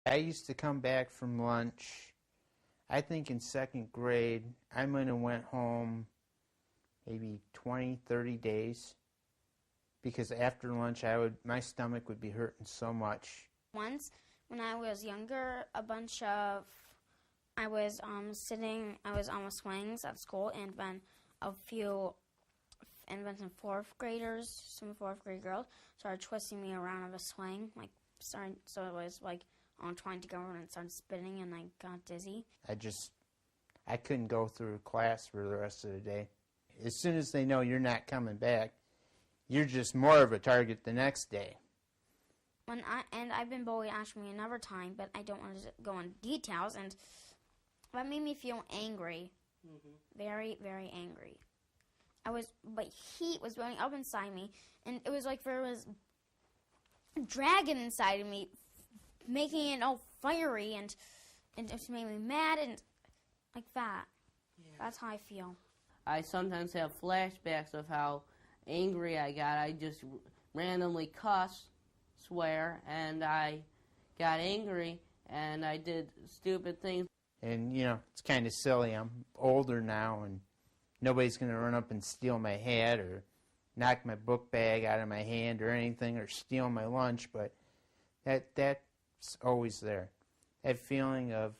I used to come back from lunch, I think in second grade, I might have went home maybe 20, 30 days because after lunch my stomach would be hurting so much. Once when I was younger, I was on the swings at school, and then some fourth graders, some fourth grade girls started twisting me around on the swing, so it was like on trying to go around and started spinning, and I got dizzy. I couldn't go through class for the rest of the day. As soon as they know you're not coming back, you're just more of a target the next day. I've been bullied actually another time, but I don't want to go into details, and that made me feel angry. Very, very angry. Heat was building up inside me, and it was like there was a dragon inside of me, making it all fiery, and it just made me mad, and like that. Yeah. That's how I feel. I sometimes have flashbacks of how angry I got. I just randomly cuss, swear, and I got angry, and I did stupid things. And, it's kind of silly. I'm older now, and nobody's going to run up and steal my hat or knock my book bag out of my hand or anything or steal my lunch, but that's always there. That feeling of,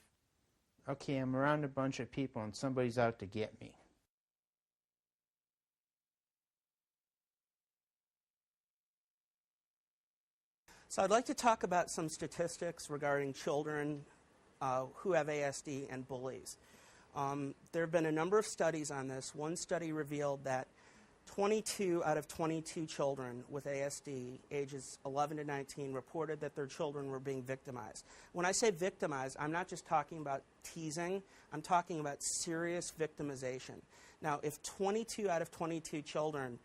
okay, I'm around a bunch of people and somebody's out to get me. So I'd like to talk about some statistics regarding children who have ASD and bullies. There have been a number of studies on this. One study revealed that 22 out of 22 children with ASD, ages 11 to 19, reported that their children were being victimized. When I say victimized, I'm not just talking about teasing. I'm talking about serious victimization. Now, if 22 out of 22 children,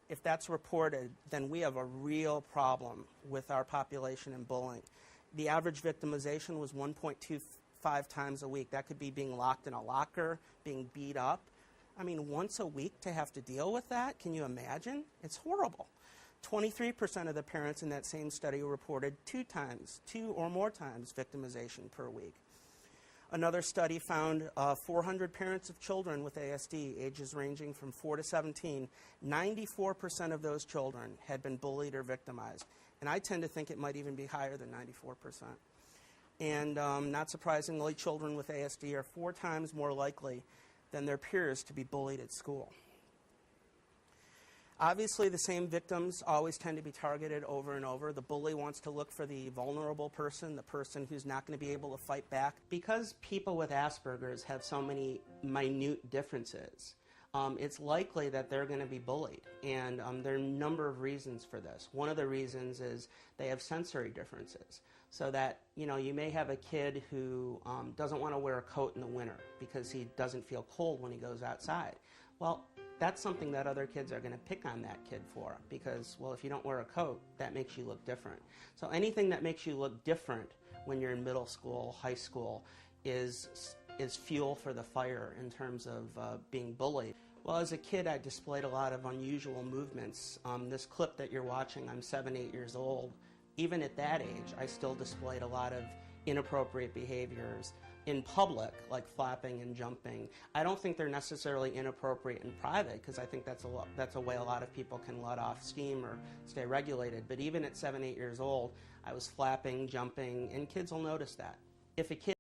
if that's reported, then we have a real problem with our population and bullying. The average victimization was 1.25 times a week. That could be being locked in a locker, being beat up. I mean, once a week to have to deal with that, can you imagine? It's horrible. 23% of the parents in that same study reported 2 or more times victimization per week. Another study found 400 parents of children with ASD, ages ranging from 4 to 17, 94% of those children had been bullied or victimized. And I tend to think it might even be higher than 94%. And not surprisingly, children with ASD are 4 times more likely than their peers to be bullied at school. Obviously, the same victims always tend to be targeted over and over. The bully wants to look for the vulnerable person, the person who's not going to be able to fight back. Because people with Asperger's have so many minute differences, it's likely that they're going to be bullied. And there are a number of reasons for this. One of the reasons is they have sensory differences. So that, you may have a kid who doesn't want to wear a coat in the winter because he doesn't feel cold when he goes outside. Well, that's something that other kids are going to pick on that kid for because, well, if you don't wear a coat, that makes you look different. So anything that makes you look different when you're in middle school, high school, is fuel for the fire in terms of being bullied. Well, as a kid, I displayed a lot of unusual movements. This clip that you're watching, I'm 7, 8 years old. Even at that age, I still displayed a lot of inappropriate behaviors in public, like flapping and jumping. I don't think they're necessarily inappropriate in private, because I think that's a way a lot of people can let off steam or stay regulated. But even at 7, 8 years old, I was flapping, jumping, and kids will notice that. If a kid